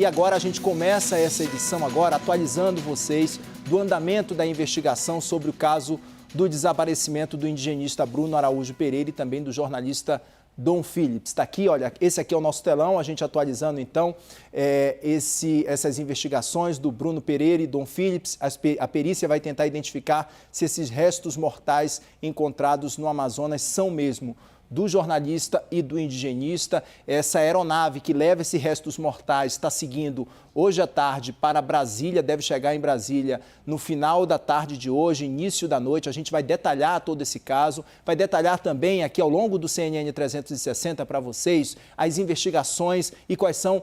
E agora a gente começa essa edição agora atualizando vocês do andamento da investigação sobre o caso do desaparecimento do indigenista Bruno Araújo Pereira e também do jornalista Dom Phillips. Está aqui, olha, esse aqui é o nosso telão, a gente atualizando então essas investigações do Bruno Pereira e Dom Phillips. A perícia vai tentar identificar se esses restos mortais encontrados no Amazonas são mesmo do jornalista e do indigenista. Essa aeronave que leva esses restos mortais está seguindo hoje à tarde para Brasília, deve chegar em Brasília no final da tarde de hoje, início da noite. A gente vai detalhar todo esse caso, vai detalhar também aqui ao longo do CNN 360 para vocês as investigações e quais são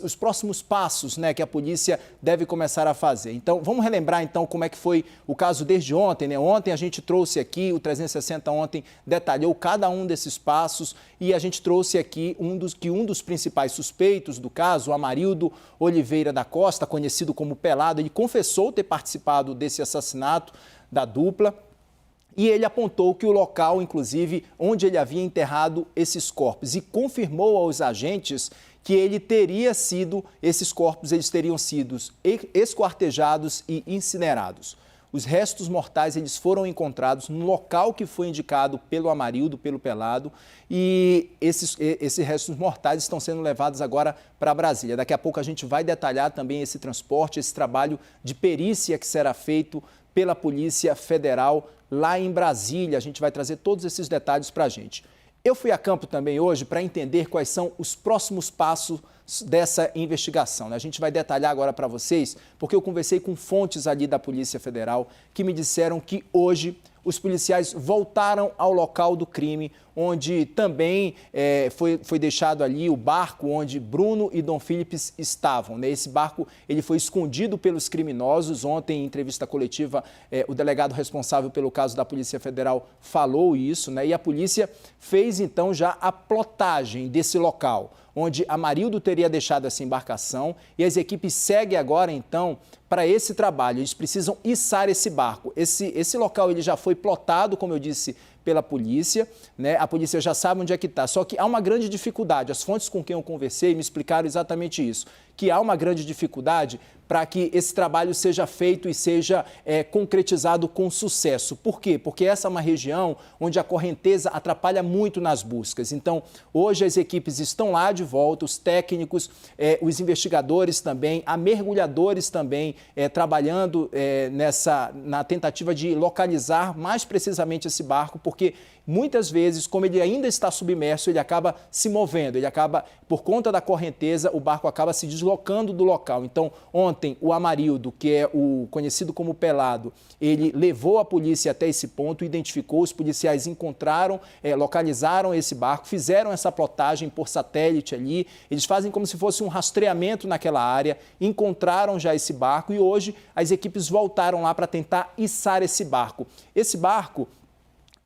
os próximos passos, né, que a polícia deve começar a fazer. Então, vamos relembrar então como é que foi o caso desde ontem, né? Ontem a gente trouxe aqui, o 360 ontem detalhou cada um desses passos e a gente trouxe aqui um dos principais suspeitos do caso, o Amarildo Oliveira da Costa, conhecido como Pelado, ele confessou ter participado desse assassinato da dupla. E ele apontou que o local, inclusive, onde ele havia enterrado esses corpos e confirmou aos agentes que esses corpos eles teriam sido esquartejados e incinerados. Os restos mortais eles foram encontrados no local que foi indicado pelo Amarildo, pelo Pelado, e esses restos mortais estão sendo levados agora para Brasília. Daqui a pouco a gente vai detalhar também esse transporte, esse trabalho de perícia que será feito pela Polícia Federal lá em Brasília. A gente vai trazer todos esses detalhes para a gente. Eu fui a campo também hoje para entender quais são os próximos passos dessa investigação, né? A gente vai detalhar agora para vocês, porque eu conversei com fontes ali da Polícia Federal que me disseram que hoje os policiais voltaram ao local do crime, onde também foi deixado ali o barco onde Bruno e Dom Phillips estavam, né? Esse barco ele foi escondido pelos criminosos. Ontem, em entrevista coletiva, o delegado responsável pelo caso da Polícia Federal falou isso, né? E a polícia fez então já a plotagem desse local, onde Amarildo teria deixado essa embarcação, e as equipes seguem agora, então, para esse trabalho. Eles precisam içar esse barco. Esse local ele já foi plotado, como eu disse, pela polícia, né? A polícia já sabe onde é que está, só que há uma grande dificuldade. As fontes com quem eu conversei me explicaram exatamente isso, que há uma grande dificuldade para que esse trabalho seja feito e seja concretizado com sucesso. Por quê? Porque essa é uma região onde a correnteza atrapalha muito nas buscas. Então, hoje as equipes estão lá de volta, os técnicos, os investigadores também, há mergulhadores também trabalhando na tentativa de localizar mais precisamente esse barco, porque muitas vezes, como ele ainda está submerso, ele acaba se movendo, por conta da correnteza, o barco acaba se deslocando do local. Então, ontem, o Amarildo, que é o conhecido como Pelado, ele levou a polícia até esse ponto, identificou, os policiais encontraram, localizaram esse barco, fizeram essa plotagem por satélite ali, eles fazem como se fosse um rastreamento naquela área, encontraram já esse barco e hoje as equipes voltaram lá para tentar içar esse barco. Esse barco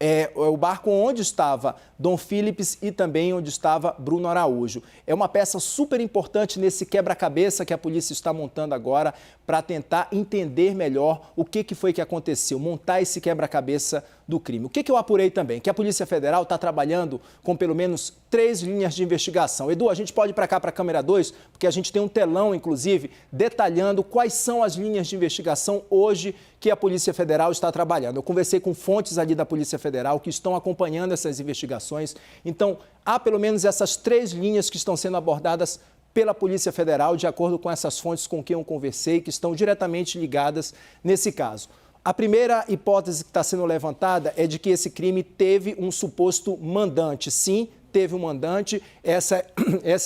é o barco onde estava Dom Phillips e também onde estava Bruno Araújo. É uma peça super importante nesse quebra-cabeça que a polícia está montando agora para tentar entender melhor o que foi que aconteceu, montar esse quebra-cabeça do crime. O que eu apurei também? Que a Polícia Federal está trabalhando com pelo menos 3 linhas de investigação. Edu, a gente pode ir para cá, para a câmera 2, porque a gente tem um telão, inclusive, detalhando quais são as linhas de investigação hoje que a Polícia Federal está trabalhando. Eu conversei com fontes ali da Polícia Federal que estão acompanhando essas investigações. Então, há pelo menos essas 3 linhas que estão sendo abordadas pela Polícia Federal, de acordo com essas fontes com quem eu conversei, que estão diretamente ligadas nesse caso. A primeira hipótese que está sendo levantada é de que esse crime teve um suposto mandante. Sim, teve um mandante. Essa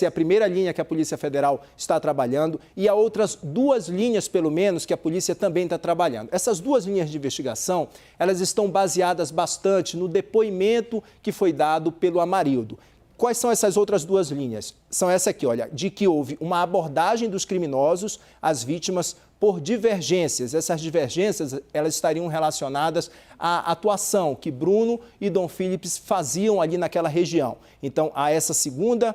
é a primeira linha que a Polícia Federal está trabalhando e há outras 2 linhas, pelo menos, que a polícia também está trabalhando. Essas 2 linhas de investigação, elas estão baseadas bastante no depoimento que foi dado pelo Amarildo. Quais são essas outras 2 linhas? São essa aqui, olha, de que houve uma abordagem dos criminosos às vítimas por divergências. Essas divergências, elas estariam relacionadas à atuação que Bruno e Dom Phillips faziam ali naquela região. Então, há essa segunda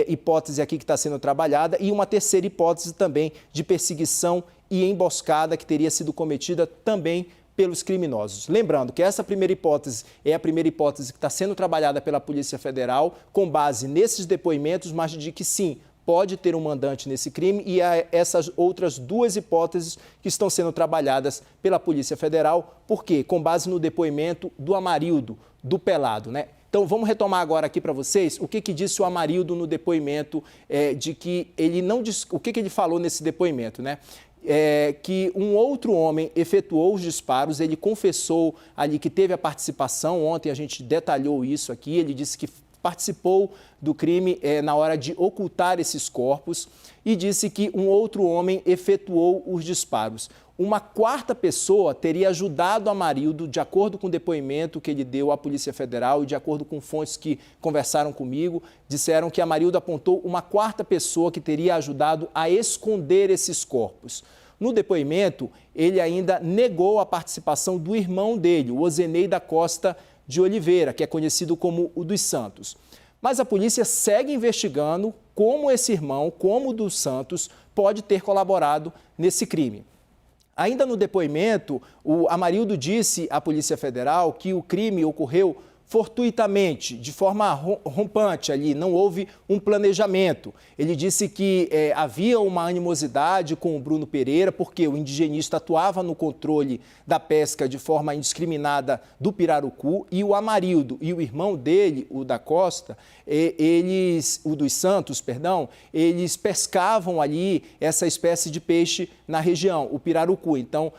hipótese aqui que está sendo trabalhada e uma terceira hipótese também de perseguição e emboscada que teria sido cometida também pelos criminosos. Lembrando que essa primeira hipótese é a primeira hipótese que está sendo trabalhada pela Polícia Federal com base nesses depoimentos, mas de que sim, pode ter um mandante nesse crime e há essas outras duas hipóteses que estão sendo trabalhadas pela Polícia Federal. Por quê? Com base no depoimento do Amarildo, do Pelado, né? Então, vamos retomar agora aqui para vocês o que disse o Amarildo no depoimento, de que ele não disse, o que ele falou nesse depoimento, né? Que um outro homem efetuou os disparos, ele confessou ali que teve a participação, ontem a gente detalhou isso aqui, ele disse que participou do crime na hora de ocultar esses corpos e disse que um outro homem efetuou os disparos. Uma quarta pessoa teria ajudado Amarildo, de acordo com o depoimento que ele deu à Polícia Federal e de acordo com fontes que conversaram comigo, disseram que Amarildo apontou uma quarta pessoa que teria ajudado a esconder esses corpos. No depoimento, ele ainda negou a participação do irmão dele, o Ozenei da Costa de Oliveira, que é conhecido como o dos Santos. Mas a polícia segue investigando como esse irmão, como o dos Santos, pode ter colaborado nesse crime. Ainda no depoimento, o Amarildo disse à Polícia Federal que o crime ocorreu fortuitamente, de forma rompante ali, não houve um planejamento. Ele disse que havia uma animosidade com o Bruno Pereira, porque o indigenista atuava no controle da pesca de forma indiscriminada do pirarucu, e o Amarildo e o irmão dele, o da Costa, o dos Santos, perdão, eles pescavam ali essa espécie de peixe na região, o pirarucu. Então,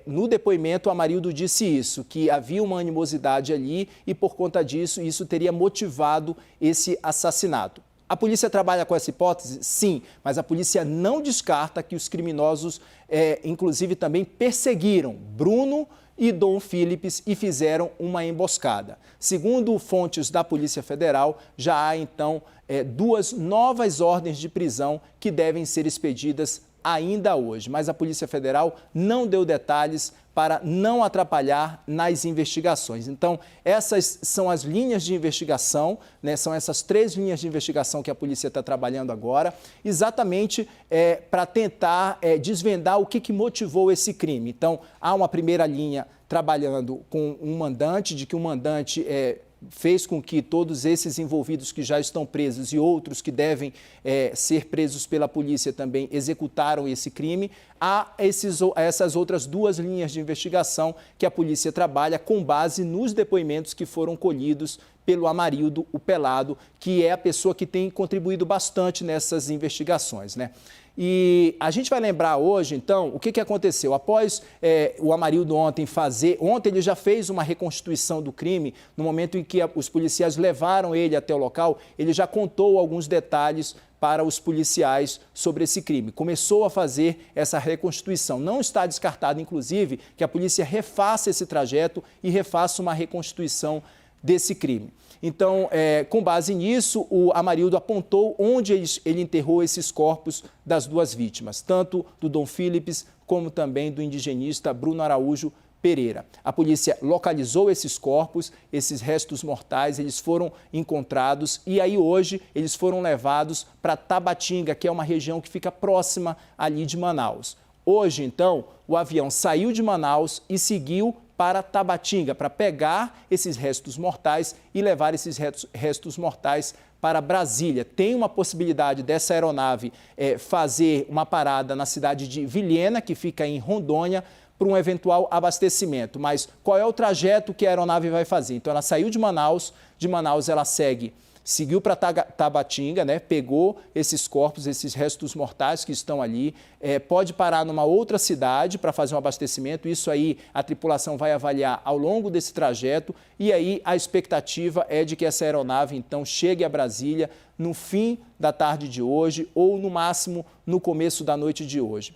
no depoimento, o Amarildo disse isso, que havia uma animosidade ali e, por conta disso, isso teria motivado esse assassinato. A polícia trabalha com essa hipótese? Sim, mas a polícia não descarta que os criminosos, inclusive, também perseguiram Bruno e Dom Philips e fizeram uma emboscada. Segundo fontes da Polícia Federal, já há, então, duas novas ordens de prisão que devem ser expedidas ainda hoje, mas a Polícia Federal não deu detalhes para não atrapalhar nas investigações. Então, essas são as linhas de investigação, né? São essas 3 linhas de investigação que a polícia está trabalhando agora, exatamente para tentar desvendar o que motivou esse crime. Então, há uma primeira linha trabalhando com um mandante, de que o mandante fez com que todos esses envolvidos que já estão presos e outros que devem ser presos pela polícia também executaram esse crime. Há essas outras 2 linhas de investigação que a polícia trabalha com base nos depoimentos que foram colhidos pelo Amarildo, o Pelado, que é a pessoa que tem contribuído bastante nessas investigações, né? E a gente vai lembrar hoje, então, o que aconteceu. Após o Amarildo ontem ele já fez uma reconstituição do crime, no momento em que os policiais levaram ele até o local, ele já contou alguns detalhes para os policiais sobre esse crime. Começou a fazer essa reconstituição. Não está descartado, inclusive, que a polícia refaça esse trajeto e refaça uma reconstituição desse crime. Então, com base nisso, o Amarildo apontou onde ele enterrou esses corpos das 2 vítimas, tanto do Dom Philips como também do indigenista Bruno Araújo Pereira. A polícia localizou esses corpos, esses restos mortais, eles foram encontrados e aí hoje eles foram levados para Tabatinga, que é uma região que fica próxima ali de Manaus. Hoje, então, o avião saiu de Manaus e seguiu para Tabatinga, para pegar esses restos mortais e levar esses restos mortais para Brasília. Tem uma possibilidade dessa aeronave fazer uma parada na cidade de Vilhena, que fica em Rondônia, para um eventual abastecimento. Mas qual é o trajeto que a aeronave vai fazer? Então, ela saiu de Manaus ela seguiu para Tabatinga, né? Pegou esses corpos, esses restos mortais que estão ali, pode parar numa outra cidade para fazer um abastecimento, isso aí a tripulação vai avaliar ao longo desse trajeto e aí a expectativa é de que essa aeronave então chegue a Brasília no fim da tarde de hoje ou no máximo no começo da noite de hoje.